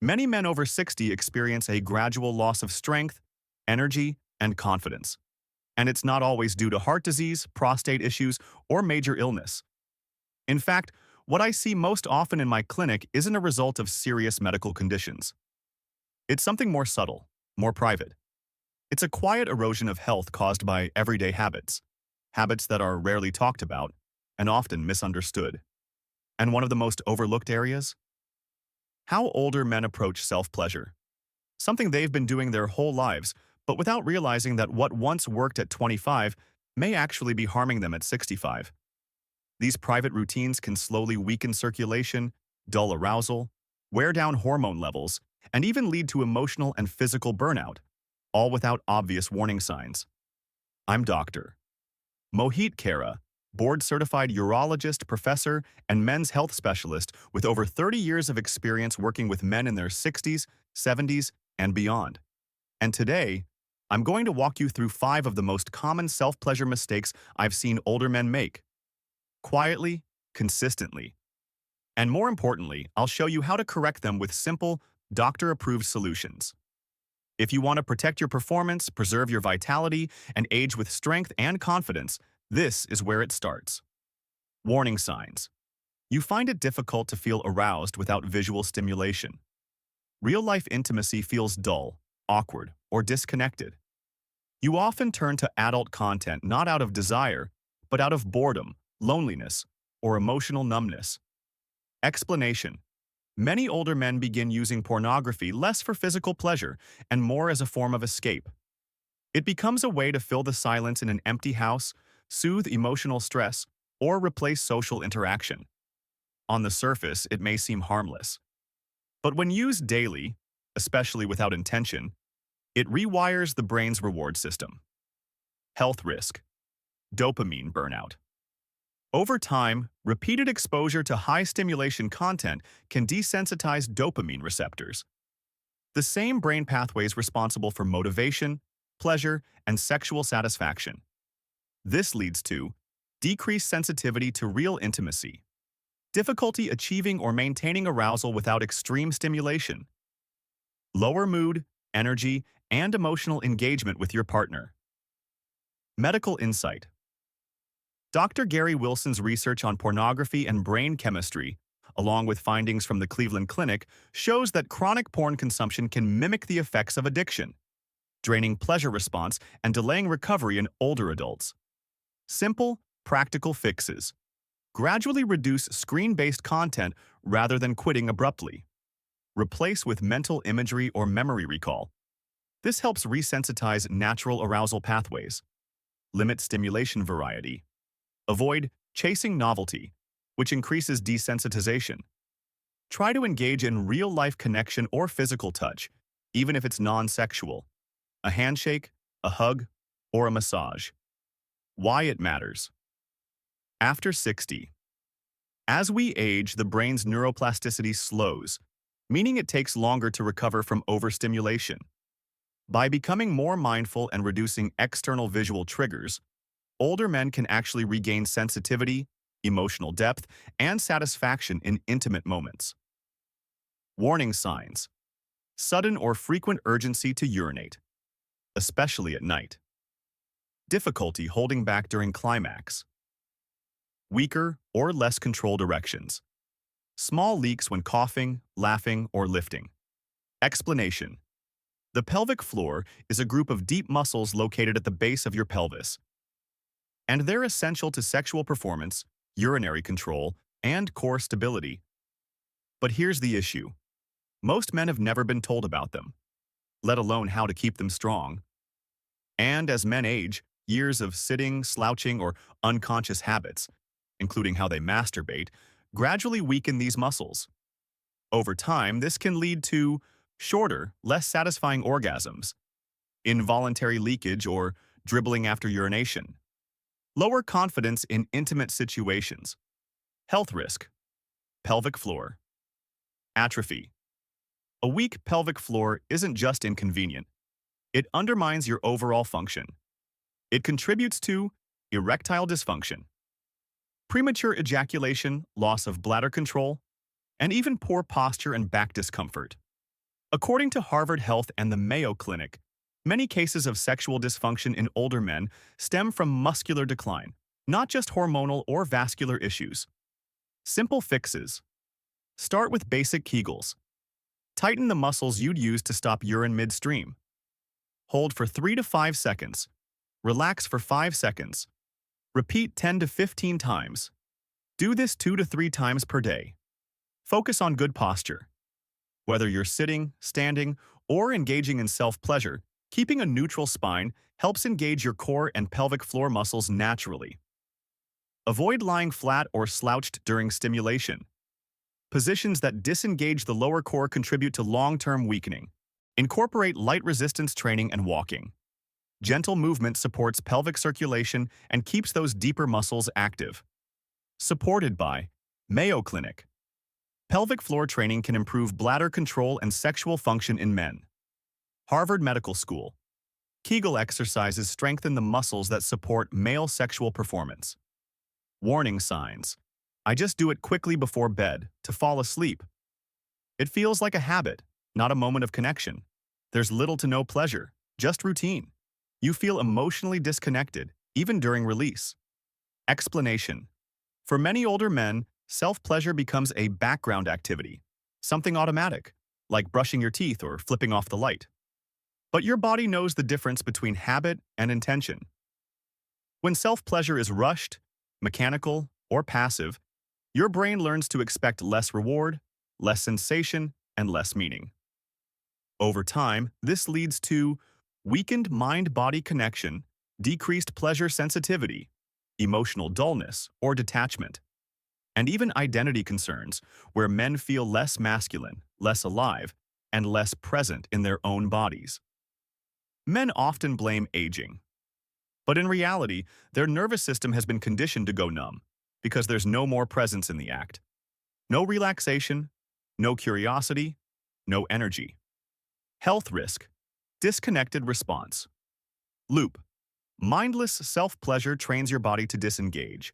Many men over 60 experience a gradual loss of strength, energy, and confidence. And it's not always due to heart disease, prostate issues, or major illness. In fact, what I see most often in my clinic isn't a result of serious medical conditions. It's something more subtle, more private. It's a quiet erosion of health caused by everyday habits, habits that are rarely talked about and often misunderstood. And one of the most overlooked areas? How older men approach self-pleasure. Something they've been doing their whole lives, but without realizing that what once worked at 25 may actually be harming them at 65. These private routines can slowly weaken circulation, dull arousal, wear down hormone levels, and even lead to emotional and physical burnout, all without obvious warning signs. I'm Dr. Mohit Khera, board-certified urologist, professor, and men's health specialist with over 30 years of experience working with men in their 60s, 70s, and beyond. And today, I'm going to walk you through 5 of the most common self-pleasure mistakes I've seen older men make. Quietly, consistently. And more importantly, I'll show you how to correct them with simple, doctor-approved solutions. If you want to protect your performance, preserve your vitality, and age with strength and confidence, this is where it starts. Warning signs. You find it difficult to feel aroused without visual stimulation. Real-life intimacy feels dull, awkward, or disconnected. You often turn to adult content not out of desire, but out of boredom, loneliness, or emotional numbness. Explanation. Many older men begin using pornography less for physical pleasure and more as a form of escape. It becomes a way to fill the silence in an empty house, soothe emotional stress, or replace social interaction. On the surface, it may seem harmless. But when used daily, especially without intention, it rewires the brain's reward system. Health risk. Dopamine burnout. Over time, repeated exposure to high-stimulation content can desensitize dopamine receptors, the same brain pathways responsible for motivation, pleasure, and sexual satisfaction. This leads to decreased sensitivity to real intimacy, difficulty achieving or maintaining arousal without extreme stimulation, lower mood, energy, and emotional engagement with your partner. Medical insight. Dr. Gary Wilson's research on pornography and brain chemistry, along with findings from the Cleveland Clinic, shows that chronic porn consumption can mimic the effects of addiction, draining pleasure response and delaying recovery in older adults. Simple, practical fixes. Gradually reduce screen-based content rather than quitting abruptly. Replace with mental imagery or memory recall. This helps resensitize natural arousal pathways. Limit stimulation variety. Avoid chasing novelty, which increases desensitization. Try to engage in real-life connection or physical touch, even if it's non-sexual. A handshake, a hug, or a massage. Why it matters. After 60. As we age, the brain's neuroplasticity slows, meaning it takes longer to recover from overstimulation. By becoming more mindful and reducing external visual triggers, older men can actually regain sensitivity, emotional depth, and satisfaction in intimate moments. Warning signs. Sudden or frequent urgency to urinate, especially at night. Difficulty holding back during climax. Weaker or less controlled erections. Small leaks when coughing, laughing, or lifting. Explanation. The pelvic floor is a group of deep muscles located at the base of your pelvis, and they're essential to sexual performance, urinary control, and core stability. But here's the issue. Most men have never been told about them, let alone how to keep them strong. And as men age, years of sitting, slouching, or unconscious habits, including how they masturbate, gradually weaken these muscles. Over time, this can lead to shorter, less satisfying orgasms, involuntary leakage or dribbling after urination, lower confidence in intimate situations, health risk, pelvic floor, atrophy. A weak pelvic floor isn't just inconvenient. It undermines your overall function. It contributes to erectile dysfunction, premature ejaculation, loss of bladder control, and even poor posture and back discomfort. According to Harvard Health and the Mayo Clinic, many cases of sexual dysfunction in older men stem from muscular decline, not just hormonal or vascular issues. Simple fixes. Start with basic Kegels. Tighten the muscles you'd use to stop urine midstream. Hold for 3 to 5 seconds. Relax for 5 seconds. Repeat 10 to 15 times. Do this 2 to 3 times per day. Focus on good posture. Whether you're sitting, standing, or engaging in self-pleasure, keeping a neutral spine helps engage your core and pelvic floor muscles naturally. Avoid lying flat or slouched during stimulation. Positions that disengage the lower core contribute to long-term weakening. Incorporate light resistance training and walking. Gentle movement supports pelvic circulation and keeps those deeper muscles active. Supported by Mayo Clinic. Pelvic floor training can improve bladder control and sexual function in men. Harvard Medical School. Kegel exercises strengthen the muscles that support male sexual performance. Warning signs. I just do it quickly before bed, to fall asleep. It feels like a habit, not a moment of connection. There's little to no pleasure, just routine. You feel emotionally disconnected, even during release. Explanation. For many older men, self-pleasure becomes a background activity, something automatic, like brushing your teeth or flipping off the light. But your body knows the difference between habit and intention. When self-pleasure is rushed, mechanical, or passive, your brain learns to expect less reward, less sensation, and less meaning. Over time, this leads to weakened mind-body connection, decreased pleasure sensitivity, emotional dullness or detachment, and even identity concerns where men feel less masculine, less alive, and less present in their own bodies. Men often blame aging, but in reality, their nervous system has been conditioned to go numb because there's no more presence in the act. No relaxation, no curiosity, no energy. Health risk. Disconnected response. Loop. Mindless self-pleasure trains your body to disengage.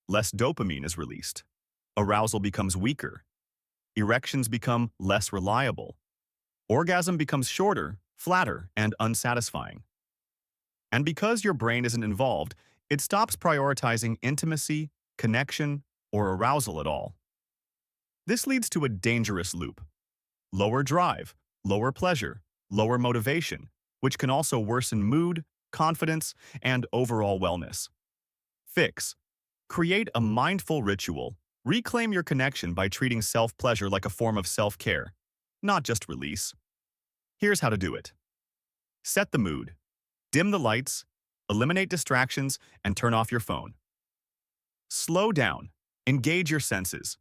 Less dopamine is released. Arousal becomes weaker. Erections become less reliable. Orgasm becomes shorter, flatter, and unsatisfying. And because your brain isn't involved, it stops prioritizing intimacy, connection, or arousal at all. This leads to a dangerous loop. Lower drive, lower pleasure, lower motivation, which can also worsen mood, confidence, and overall wellness. Fix. Create a mindful ritual. Reclaim your connection by treating self-pleasure like a form of self-care, not just release. Here's how to do it. Set the mood. Dim the lights, eliminate distractions, and turn off your phone. Slow down. Engage your senses.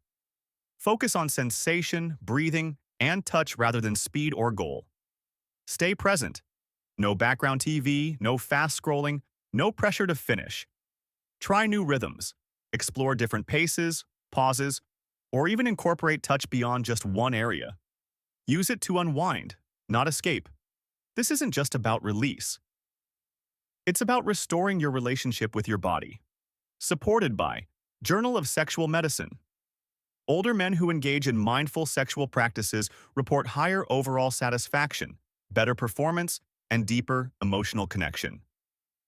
Focus on sensation, breathing, and touch rather than speed or goal. Stay present. No background TV, no fast scrolling, no pressure to finish. Try new rhythms. Explore different paces, pauses, or even incorporate touch beyond just one area. Use it to unwind, not escape. This isn't just about release. It's about restoring your relationship with your body. Supported by Journal of Sexual Medicine. Older men who engage in mindful sexual practices report higher overall satisfaction, better performance, and deeper emotional connection.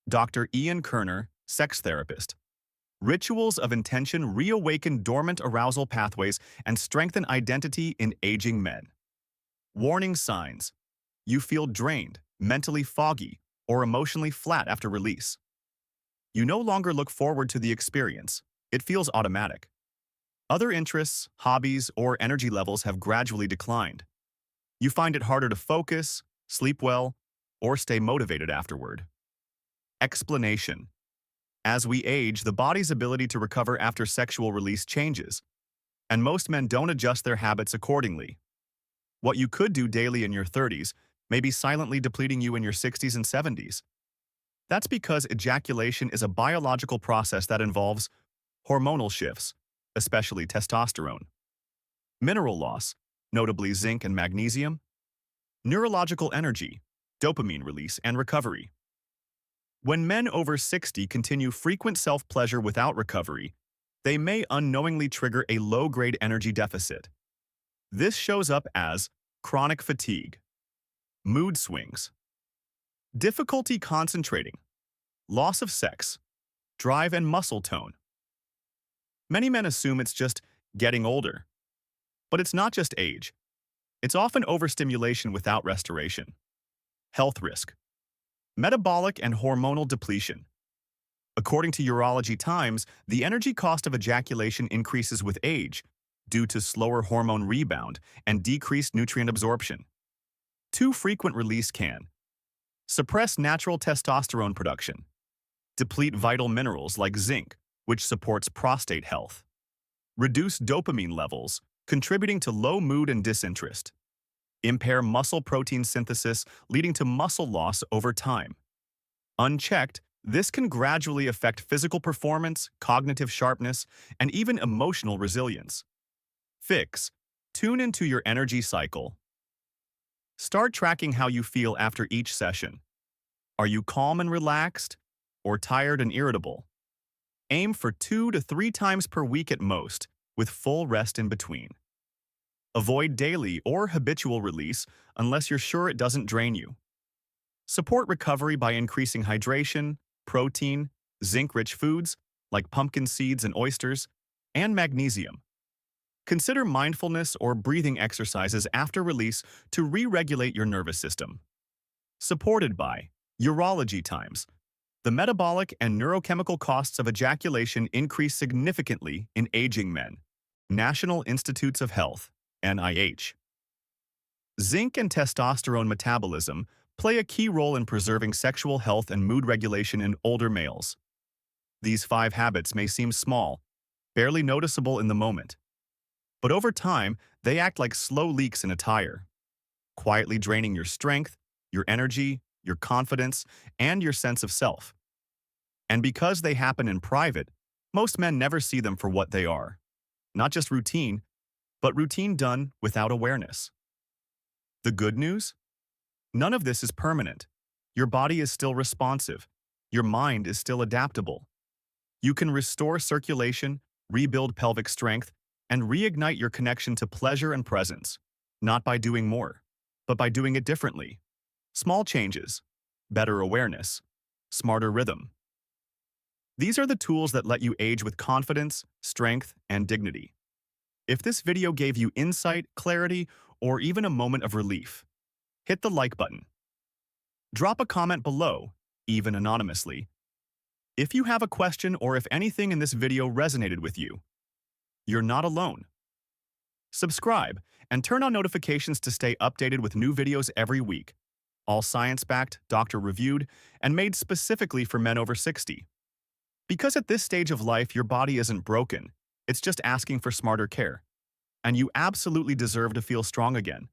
Dr. Ian Kerner, sex therapist. Rituals of intention reawaken dormant arousal pathways and strengthen identity in aging men. Warning signs. You feel drained, mentally foggy, or emotionally flat after release. You no longer look forward to the experience. It feels automatic. Other interests, hobbies, or energy levels have gradually declined. You find it harder to focus, sleep well, or stay motivated afterward. Explanation. As we age, the body's ability to recover after sexual release changes, and most men don't adjust their habits accordingly. What you could do daily in your 30s may be silently depleting you in your 60s and 70s. That's because ejaculation is a biological process that involves hormonal shifts, especially testosterone, mineral loss, notably zinc and magnesium, neurological energy, dopamine release and recovery. When men over 60 continue frequent self-pleasure without recovery, they may unknowingly trigger a low-grade energy deficit. This shows up as chronic fatigue, mood swings, difficulty concentrating, loss of sex, drive and muscle tone. Many men assume it's just getting older, but it's not just age. It's often overstimulation without restoration. Health risk, metabolic and hormonal depletion. According to Urology Times, the energy cost of ejaculation increases with age due to slower hormone rebound and decreased nutrient absorption. Too frequent release can suppress natural testosterone production, deplete vital minerals like zinc, which supports prostate health, reduce dopamine levels, contributing to low mood and disinterest, impair muscle protein synthesis, leading to muscle loss over time. Unchecked, this can gradually affect physical performance, cognitive sharpness, and even emotional resilience. Fix. Tune into your energy cycle. Start tracking how you feel after each session. Are you calm and relaxed, or tired and irritable? Aim for 2 to 3 times per week at most, with full rest in between. Avoid daily or habitual release unless you're sure it doesn't drain you. Support recovery by increasing hydration, protein, zinc-rich foods like pumpkin seeds and oysters, and magnesium. Consider mindfulness or breathing exercises after release to re-regulate your nervous system. Supported by Urology Times. The metabolic and neurochemical costs of ejaculation increase significantly in aging men. National Institutes of Health, NIH. Zinc and testosterone metabolism play a key role in preserving sexual health and mood regulation in older males. These 5 habits may seem small, barely noticeable in the moment. But over time, they act like slow leaks in a tire, quietly draining your strength, your energy, your confidence, and your sense of self. And because they happen in private, most men never see them for what they are. Not just routine, but routine done without awareness. The good news? None of this is permanent. Your body is still responsive. Your mind is still adaptable. You can restore circulation, rebuild pelvic strength, and reignite your connection to pleasure and presence, not by doing more, but by doing it differently. Small changes, better awareness, smarter rhythm. These are the tools that let you age with confidence, strength, and dignity. If this video gave you insight, clarity, or even a moment of relief, hit the like button. Drop a comment below, even anonymously. If you have a question or if anything in this video resonated with you, you're not alone. Subscribe and turn on notifications to stay updated with new videos every week. All science-backed, doctor-reviewed, and made specifically for men over 60. Because at this stage of life, your body isn't broken. It's just asking for smarter care. And you absolutely deserve to feel strong again.